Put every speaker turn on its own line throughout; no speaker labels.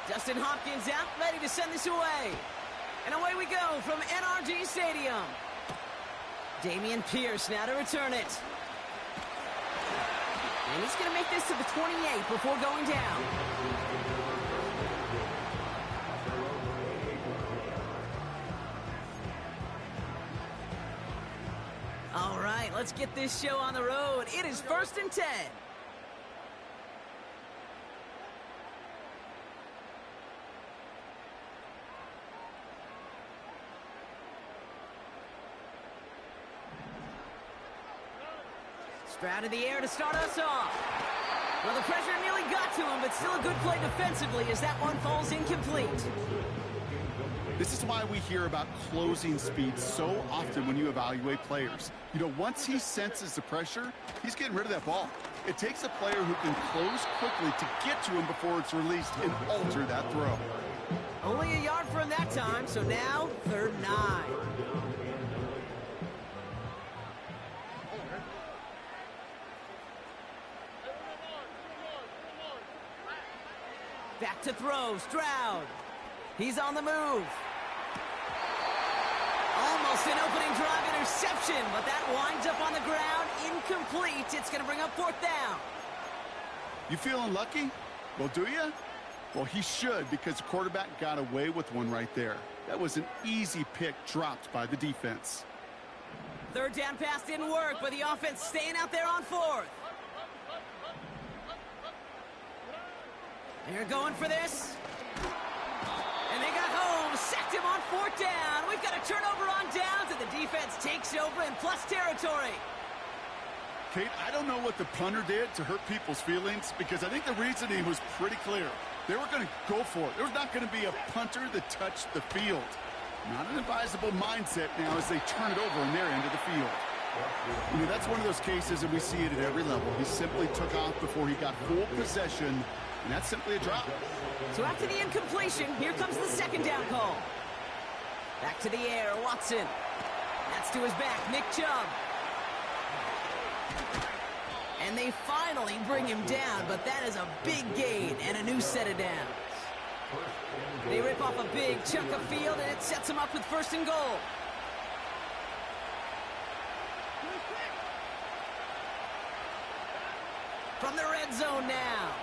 Justin Hopkins out, ready to send this away. And away we go from NRG Stadium. Dameon Pierce now to return it. And he's going to make this to the 28 before going down. All right, let's get this show on the road. It is 1st and 10. Stroud in the air to start us off. Well, the pressure nearly got to him, but still a good play defensively as that one falls incomplete.
This is why we hear about closing speed so often when you evaluate players. You know, once he senses the pressure, he's getting rid of that ball. It takes a player who can close quickly to get to him before it's released and alter that throw.
Only a yard for him that time, so now 3rd and 9. Back to throw, Stroud. He's on the move. Almost an opening drive interception, but that winds up on the ground, incomplete. It's going to bring up 4th down.
You feeling lucky? Well, do you? Well, he should, because the quarterback got away with one right there. That was an easy pick dropped by the defense.
3rd down pass didn't work, but the offense staying out there on 4th. They're going for this. And they got home, sacked him on 4th down. We've got a turnover on downs, and the defense takes over in plus territory.
Kate, I don't know what the punter did to hurt people's feelings, because I think the reasoning was pretty clear. They were going to go for it. There's not going to be a punter that touched the field. Not an advisable mindset now as they turn it over in their end of the field. You know, that's one of those cases, and we see it at every level. He simply took off before he got full possession, and that's simply a drop.
So after the incompletion, here comes the 2nd down call. Back to the air, Watson. That's to his back, Nick Chubb. And they finally bring him down, but that is a big gain and a new set of downs. They rip off a big chunk of field, and it sets them up with 1st and goal. From the red zone now.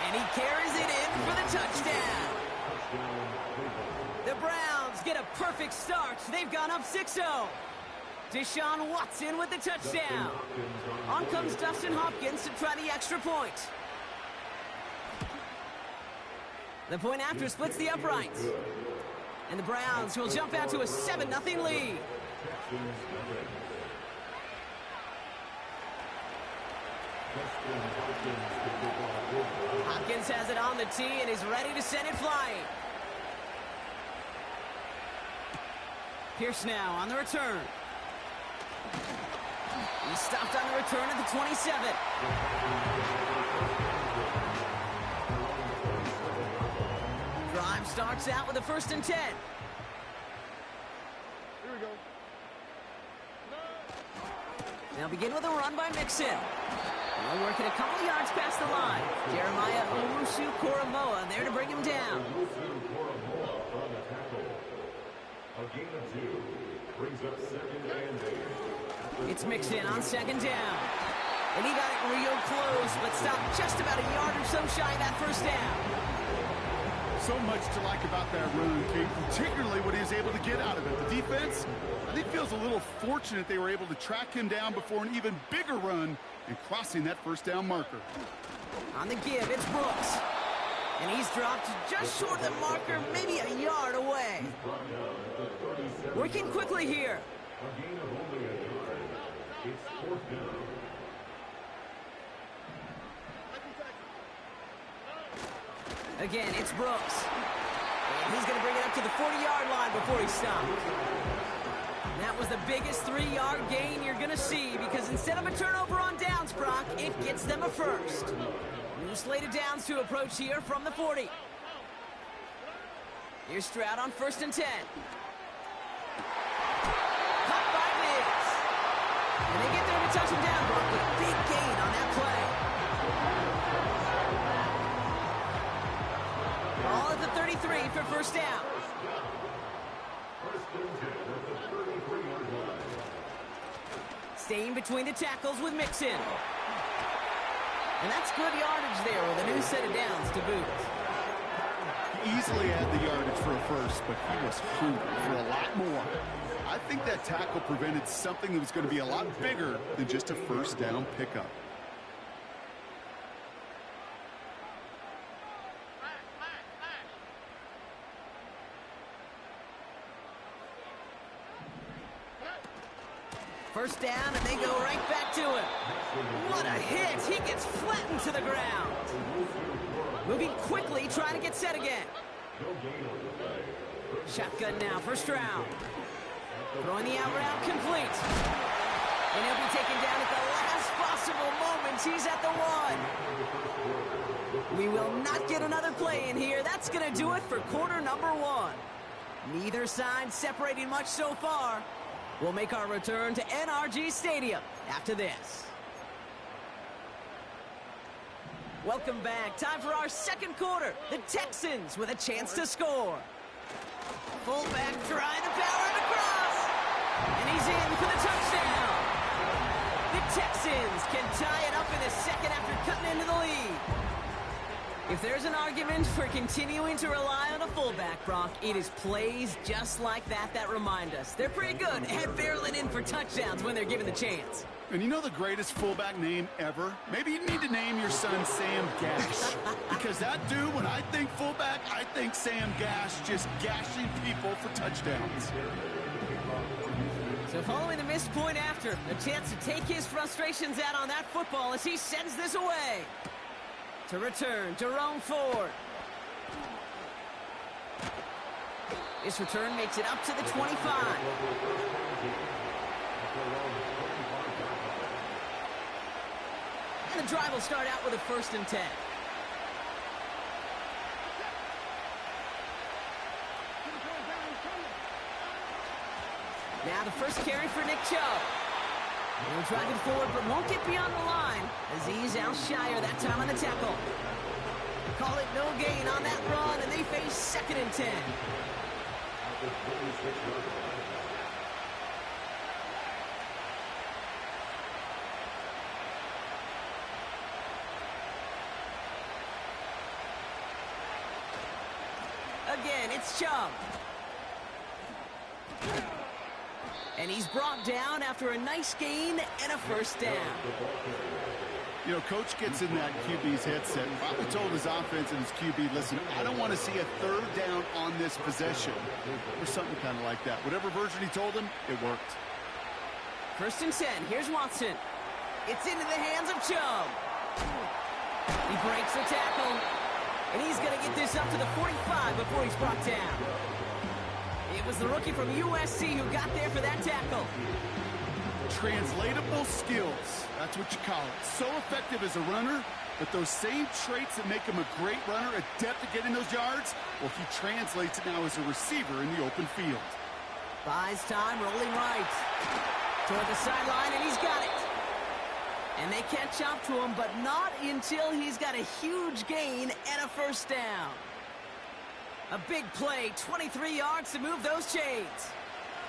And he carries it in for the touchdown. The Browns get a perfect start. They've gone up 6-0. Deshaun Watson with the touchdown. On comes Dustin Hopkins to try the extra point. The point after splits the uprights. And the Browns will jump out to a 7-0 lead. Hopkins has it on the tee and is ready to send it flying. Pierce now on the return. He stopped on the return at the 27. Drive starts out with a 1st and 10.
Here we go.
They'll begin with a run by Mixon. They'll work it a couple yards past the line. Jeremiah Owusu-Koramoah there to bring him down.
A gain of 2 brings up 2nd and 8.
It's Mixon on 2nd down. And he got it real close, but stopped just about a yard or so shy of that 1st down.
So much to like about that run, Kate, particularly what he was able to get out of it. The defense, I think, feels a little fortunate they were able to track him down before an even bigger run and crossing that 1st down marker.
On the give, it's Brooks. And he's dropped just short of the marker, maybe a yard away. Working quickly here.
A gain of only a yard. It's 4th down.
Again, it's Brooks. And he's going to bring it up to the 40-yard line before he stopped. And that was the biggest 3-yard gain you're going to see, because instead of a turnover on downs, Brock, it gets them a 1st. New slate of downs to approach here from the 40. Here's Stroud on 1st and 10. Caught by Diggs. And they get there to touch him down, Brock, with a big gain on that play. 23 for first down.
First and 10 at the 33-yard line.
Staying between the tackles with Mixon. And that's good yardage there with a new set of downs to boot.
Easily had the yardage for a first, but he was hungry for a lot more. I think that tackle prevented something that was going to be a lot bigger than just a first down pickup.
First down, and they go right back to him. What a hit! He gets flattened to the ground. Moving quickly, trying to get set again. Shotgun now, first round. Throwing the out route complete. And he'll be taken down at the last possible moment. He's at the 1. We will not get another play in here. That's going to do it for quarter number 1. Neither side separating much so far. We'll make our return to NRG Stadium after this. Welcome back. Time for our second quarter. The Texans with a chance to score. Fullback trying to power it across. And he's in for the touchdown. The Texans can tie it up in the second after cutting into the lead. If there's an argument for continuing to rely on a fullback, Brock, it is plays just like that that remind us. They're pretty good at barreling in for touchdowns when they're given the chance.
And you know the greatest fullback name ever? Maybe you need to name your son Sam Gash. Because that dude, when I think fullback, I think Sam Gash just gashing people for touchdowns.
So following the missed point after, a chance to take his frustrations out on that football as he sends this away. To return, Jerome Ford. This return makes it up to the 25. And the drive will start out with a 1st and 10. Now the first carry for Nick Chubb. He'll drive it forward, but won't get beyond the line as he's out shyer that time on the tackle. Call it no gain on that run, and they face 2nd and 10. Again, it's Chubb. And he's brought down after a nice gain and a first down.
You know, Coach gets in that QB's headset and probably told his offense and his QB, listen, I don't want to see a 3rd down on this possession. Or something kind of like that. Whatever version he told him, it worked.
1st and 10. Here's Watson. It's into the hands of Chubb. He breaks the tackle. And he's going to get this up to the 45 before he's brought down. It was the rookie from USC who got there for that tackle.
Translatable skills. That's what you call it. So effective as a runner, but those same traits that make him a great runner, adept at getting those yards, well, he translates it now as a receiver in the open field.
Buys time, rolling right. Toward the sideline, and he's got it. And they catch up to him, but not until he's got a huge gain and a first down. A big play, 23 yards to move those chains.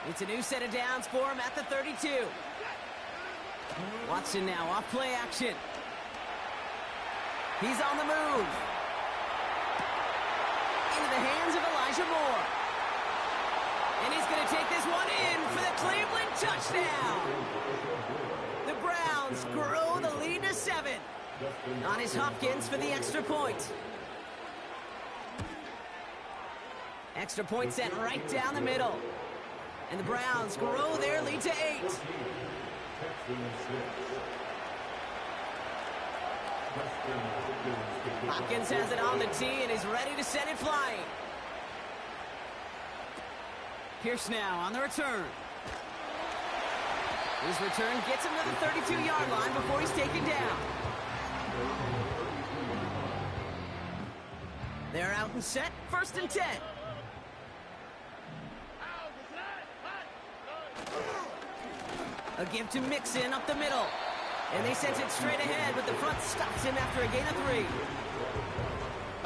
It's a new set of downs for him at the 32. Watson now off play action. He's on the move. Into the hands of Elijah Moore. And he's going to take this one in for the Cleveland touchdown. The Browns grow the lead to 7. On his Hopkins for the extra point. Extra point set right down the middle. And the Browns grow their lead to 8. Hopkins has it on the tee and is ready to send it flying. Pierce now on the return. His return gets him to the 32-yard line before he's taken down. They're out and set, 1st and 10. A give to Mixon up the middle. And they sent it straight ahead, but the front stops him after a gain of 3.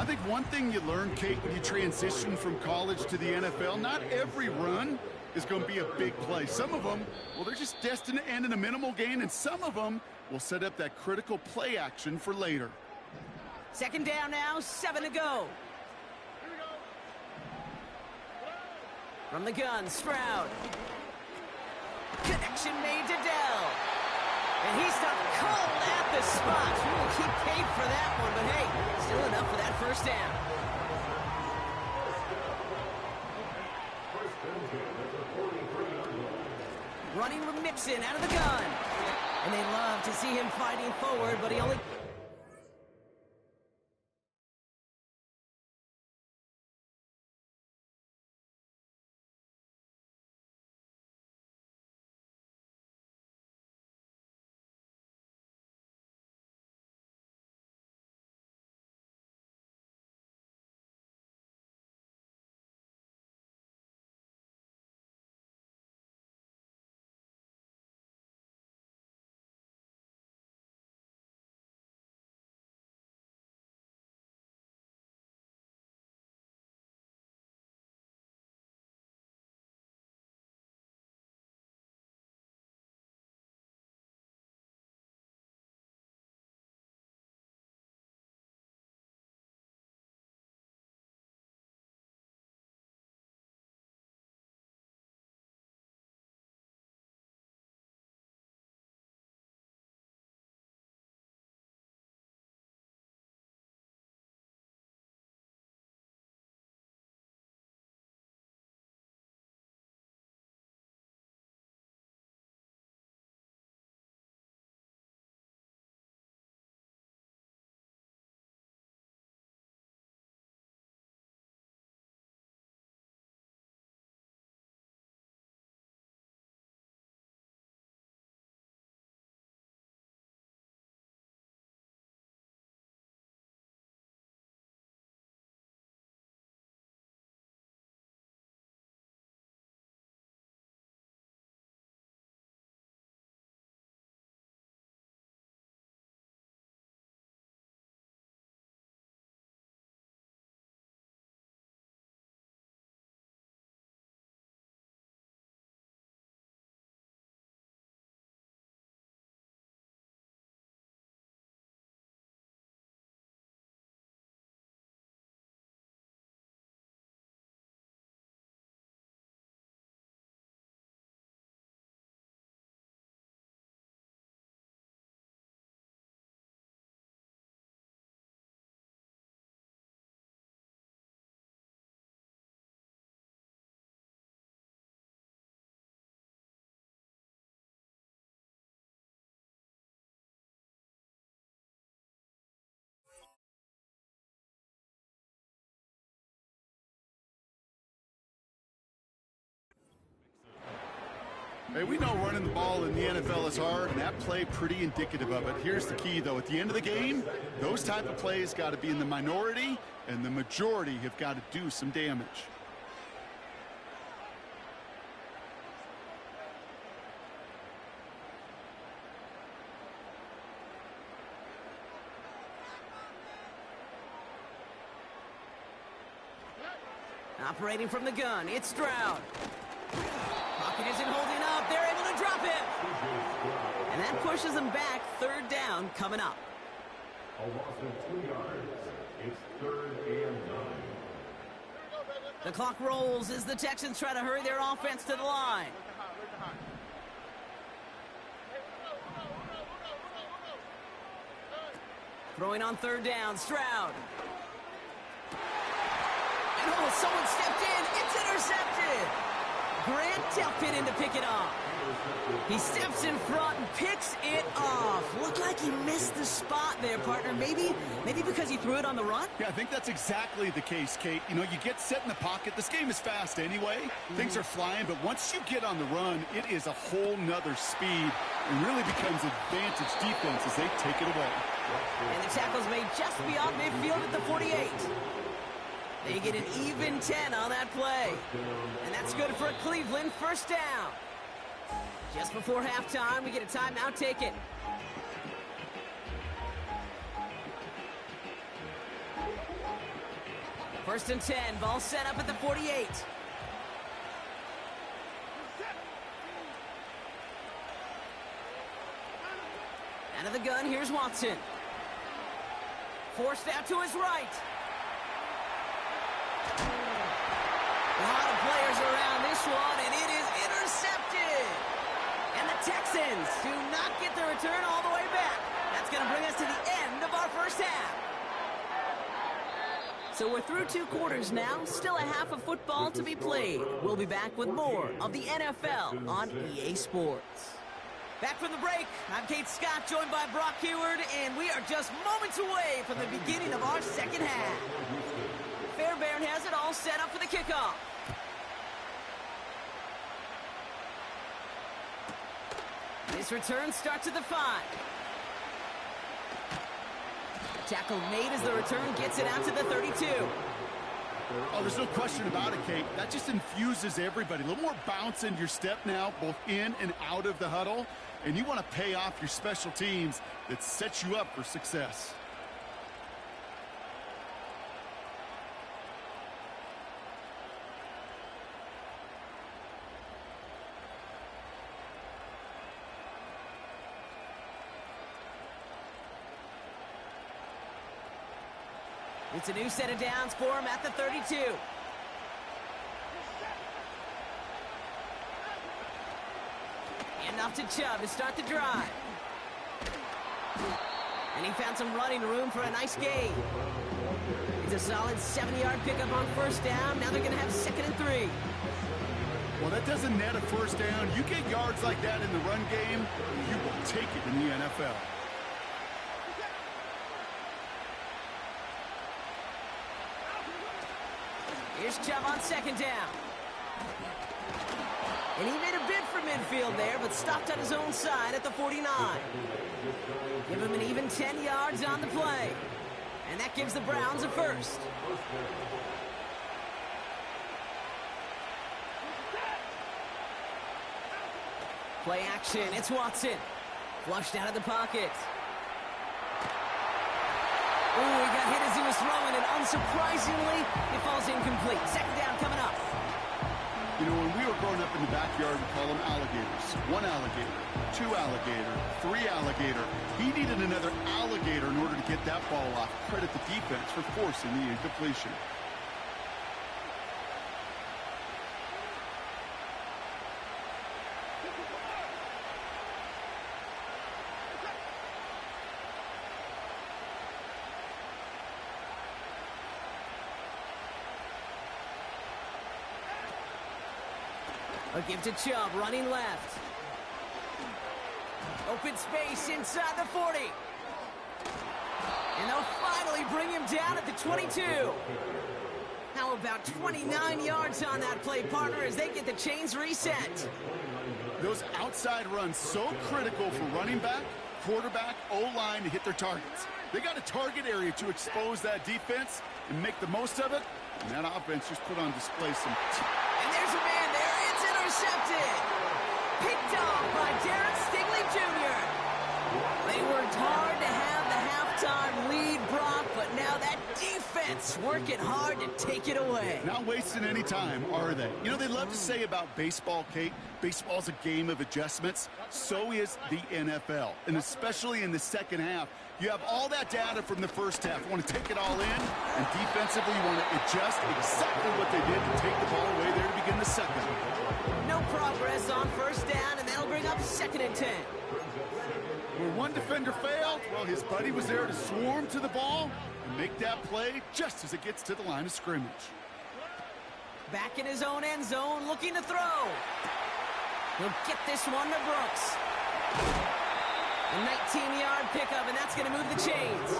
I think one thing you learn, Kate, when you transition from college to the NFL, not every run is going to be a big play. Some of them, well, they're just destined to end in a minimal gain, and some of them will set up that critical play action for later.
Second down now, 7 to go. From the gun, Stroud. Connection made to Dell. And he stopped cold at the spot. We will keep paid for that one, but hey, still enough for that first down. Running with Mixon out of the gun. And they love to see him fighting forward, but he only...
Hey, we know running the ball in the NFL is hard, and that play pretty indicative of it. Here's the key, though. At the end of the game, those type of plays got to be in the minority, and the majority have got to do some damage.
Operating from the gun, it's Stroud. Pocket isn't holding up. They're able to drop him. And that pushes them back. Third down coming up.
A loss of 2 yards. It's 3rd and 9.
The clock rolls as the Texans try to hurry their offense to the line. Throwing on third down, Stroud. And oh, someone stepped in. It's intercepted. Grant Delpit in to pick it off. He steps in front and picks it off. Looked like he missed the spot there, partner. Maybe because he threw it on the run?
Yeah, I think that's exactly the case, Kate. You know, you get set in the pocket. This game is fast anyway. Things are flying, but once you get on the run, it is a whole nother speed. It really becomes advantage defense as they take it away.
And the tackle's made just beyond midfield at the 48. They get an even 10 on that play. And that's good for a Cleveland first down. Just before halftime, we get a timeout taken. First and 10, ball set up at the 48. Out of the gun, here's Watson. Forced out to his right. A lot of players around this one, and it is intercepted. And the Texans do not get the return all the way back. That's going to bring us to the end of our first half. So we're through 2 quarters now, still a half of football to be played. We'll be back with more of the NFL on EA Sports. Back from the break, I'm Kate Scott, joined by Brock Heward, and we are just moments away from the beginning of our second half. Fairbairn has it all set up for the kickoff. This return starts at the 5. Tackle made as the return gets it out to the 32.
Oh, there's no question about it, Kate. That just infuses everybody. A little more bounce in your step now, both in and out of the huddle. And you want to pay off your special teams that sets you up for success.
It's a new set of downs for him at the 32. And off to Chubb to start the drive. And he found some running room for a nice gain. It's a solid 70-yard pickup on first down. Now they're going to have 2nd and 3.
Well, that doesn't net a first down. You get yards like that in the run game, you will take it in the NFL.
Here's Chubb on 2nd down. And he made a bid for midfield there, but stopped on his own side at the 49. Give him an even 10 yards on the play. And that gives the Browns a first. Play action, it's Watson. Flushed out of the pocket. Ooh, he got hit as he was throwing, and unsurprisingly, it falls incomplete. 2nd down coming up.
You know, when we were growing up in the backyard, we call them alligators. 1 alligator, 2 alligator, 3 alligator. He needed another alligator in order to get that ball off. Credit the defense for forcing the incompletion.
A give to Chubb, running left. Open space inside the 40. And they'll finally bring him down at the 22. How about 29 yards on that play, partner, as they get the chains reset.
Those outside runs so critical for running back, quarterback, O-line to hit their targets. They got a target area to expose that defense and make the most of it. And that offense just put on display some...
And there's a man there. It's intercepted. Picked off by Darren Stigley Jr. They worked hard to have the halftime lead, Brock, but now that defense working hard to take it away.
Not wasting any time, are they? You know, they love to say about baseball, Kate, baseball's a game of adjustments. So is the NFL, and especially in the second half. You have all that data from the first half. You want to take it all in, and defensively you want to adjust exactly what they did to take the ball away there to begin the second.
No progress on first down, and that'll bring up 2nd and 10.
Where one defender failed, well, his buddy was there to swarm to the ball and make that play just as it gets to the line of scrimmage.
Back in his own end zone, looking to throw. He'll get this one to Brooks. A 19-yard pickup, and that's going to move the chains.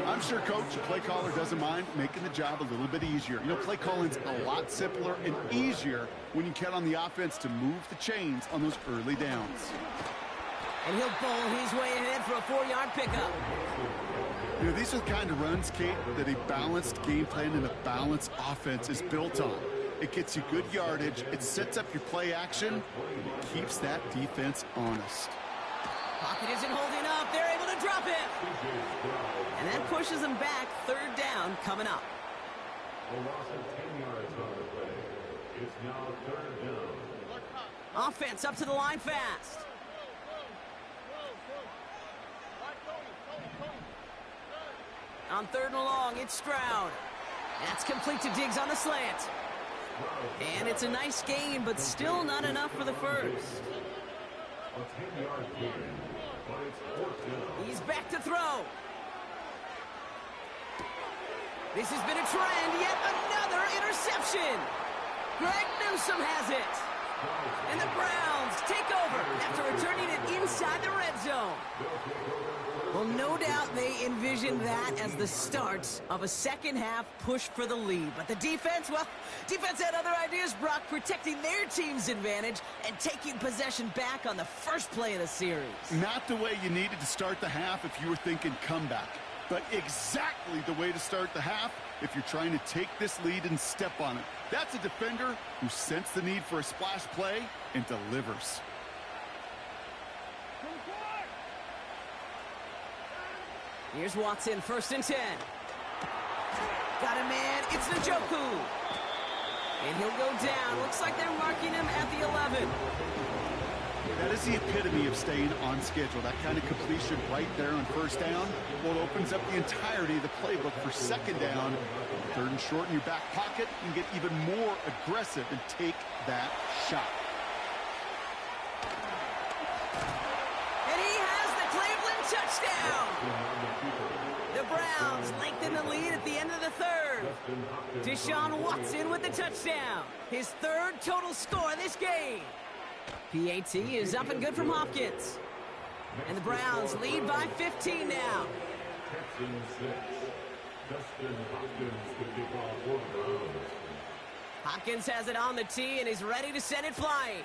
I'm sure, Coach, the play caller doesn't mind making the job a little bit easier. You know, play calling's a lot simpler and easier when you count on the offense to move the chains on those early downs.
And he'll bowl his way ahead for a 4-yard pickup.
You know, these are the kind of runs, Kate, that a balanced game plan and a balanced offense is built on. It gets you good yardage, it sets up your play action, and it keeps that defense honest.
Pocket isn't holding up. They're able to drop it. And that pushes them back. 3rd down coming up.
A loss of 10 yards on the play. It's now third down.
Offense up to the line fast. On 3rd and long, it's Stroud. That's complete to Diggs on the slant. And it's a nice gain, but still not enough for the first.
A 10-yard gain, but it's fourth down.
He's back to throw. This has been a trend, yet another interception. Greg Newsome has it. And the Browns take over after returning it inside the red zone. Well, no doubt they envisioned that as the start of a second-half push for the lead. But the defense, well, defense had other ideas, Brock, protecting their team's advantage and taking possession back on the first play of the series.
Not the way you needed to start the half if you were thinking comeback, but exactly the way to start the half if you're trying to take this lead and step on it. That's a defender who sensed the need for a splash play and delivers.
Here's Watson, 1st and 10. Got a man, it's Njoku. And he'll go down. Looks like they're marking him at the 11.
That is the epitome of staying on schedule. That kind of completion right there on 1st down, well, it opens up the entirety of the playbook for 2nd down. 3rd and short in your back pocket, you can get even more aggressive and take that shot.
And he has the Cleveland touchdown. The Browns lengthen the lead at the end of the 3rd. Deshaun Watson with the touchdown. His 3rd total score this game. PAT is up and good from Hopkins. And the Browns lead by 15 now.
Texans 6. Dustin Hopkins to kick off for the Browns.
Hopkins has it on the tee and is ready to send it flying.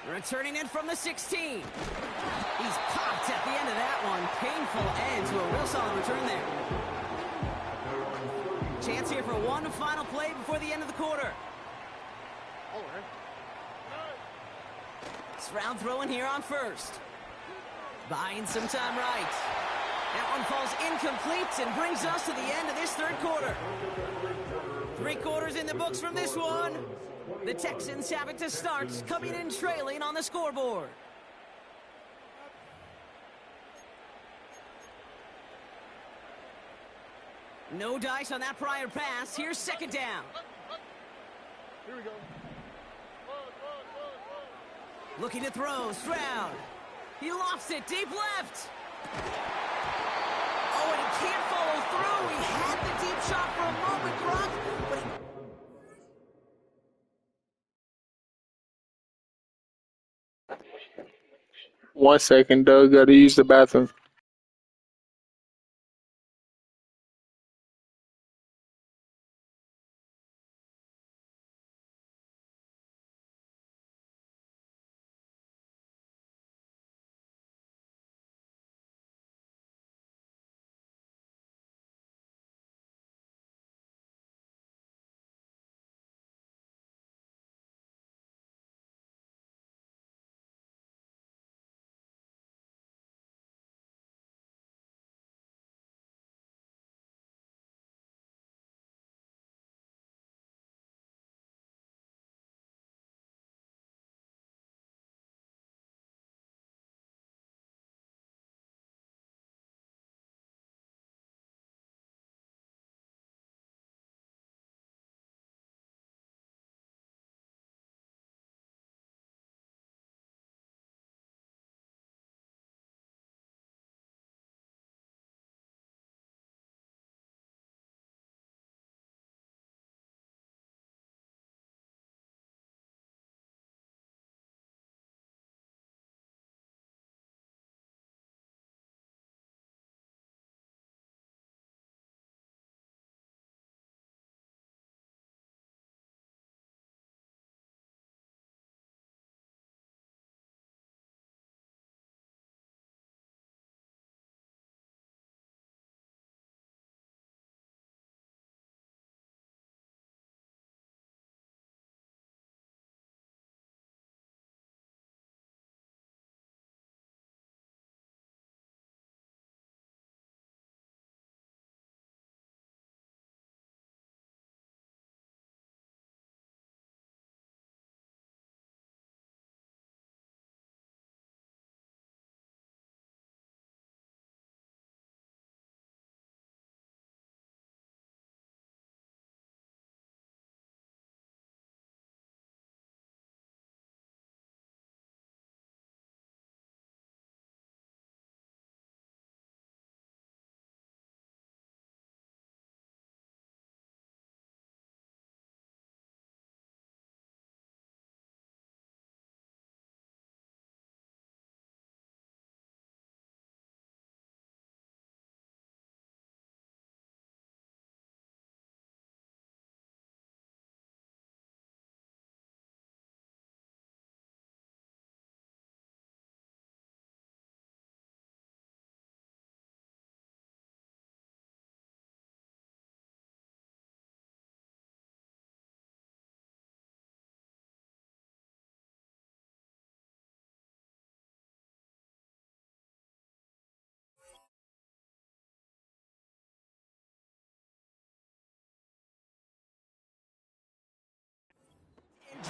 Returning it from the 16. He's popped at the end of that one. Painful end to a real solid return there. Chance here for one final play before the end of the quarter. Stroud throwing here on 1st. Buying some time right. That one falls incomplete and brings us to the end of this 3rd quarter. 3 quarters in the books from this one. The Texans have it to start, coming in trailing on the scoreboard. No dice on that prior pass. Here's 2nd down.
Here we go.
Looking to throw, Stroud. He lofts it deep left. Oh, and he can't follow through. He had the deep shot for a moment, Brock, but he...
1 second, Doug. Got to use the bathroom.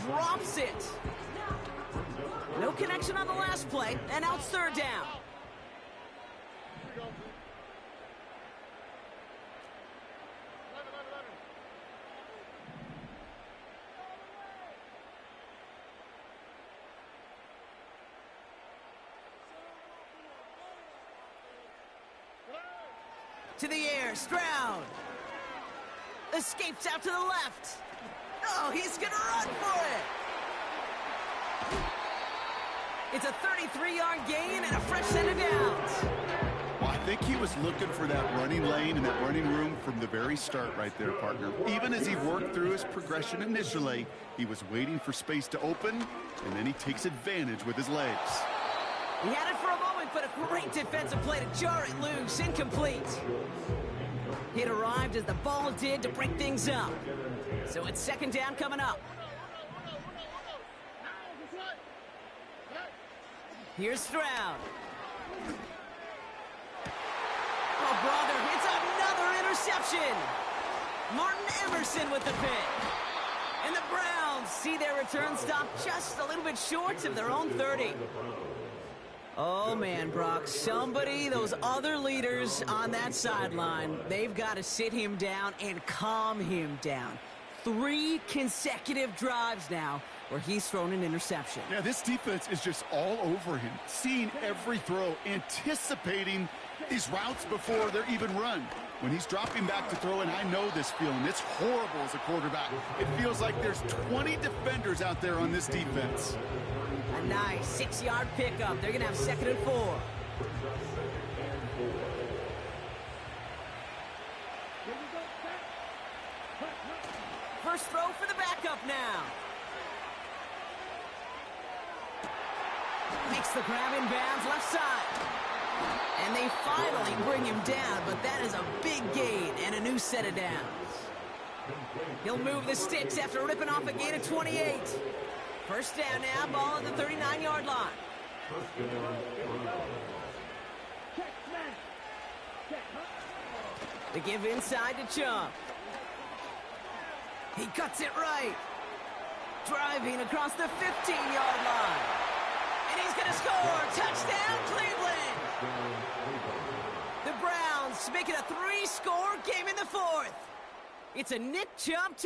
drops it. No connection on the last play, and now it's third down. To the air, Stroud. Escapes out to the left. Oh, he's going to run for it. It's a 33-yard gain and a fresh set of downs.
Well, I think he was looking for that running lane and that running room from the very start right there, partner. Even as he worked through his progression initially, he was waiting for space to open, and then he takes advantage with his legs.
He had it for a moment, but a great defensive play to jar it loose. Incomplete. It arrived as the ball did to break things up. So it's second down coming up. Here's Stroud. Oh, brother, it's another interception. Martin Emerson with the pick. And the Browns see their return stop just a little bit short of their own 30. Oh, man, Brock, those other leaders on that sideline, they've got to sit him down and calm him down. 3 consecutive drives now where he's thrown an interception.
Yeah, this defense is just all over him, seeing every throw, anticipating these routes before they're even run. When he's dropping back to throw, and I know this feeling, it's horrible as a quarterback. It feels like there's 20 defenders out there on this defense.
A nice 6-yard pickup. They're going to have 2nd and 4. First throw for the backup now. Makes the grab in bounds left side. And they finally bring him down, but that is a big gain and a new set of downs. He'll move the sticks after ripping off a gain of 28. First down now, ball at the 39-yard line. The give inside to Chump. He cuts it right. Driving across the 15-yard line. And he's going to score. Touchdown, Cleveland. The Browns make it a 3-score game in the 4th. It's a Nick Chump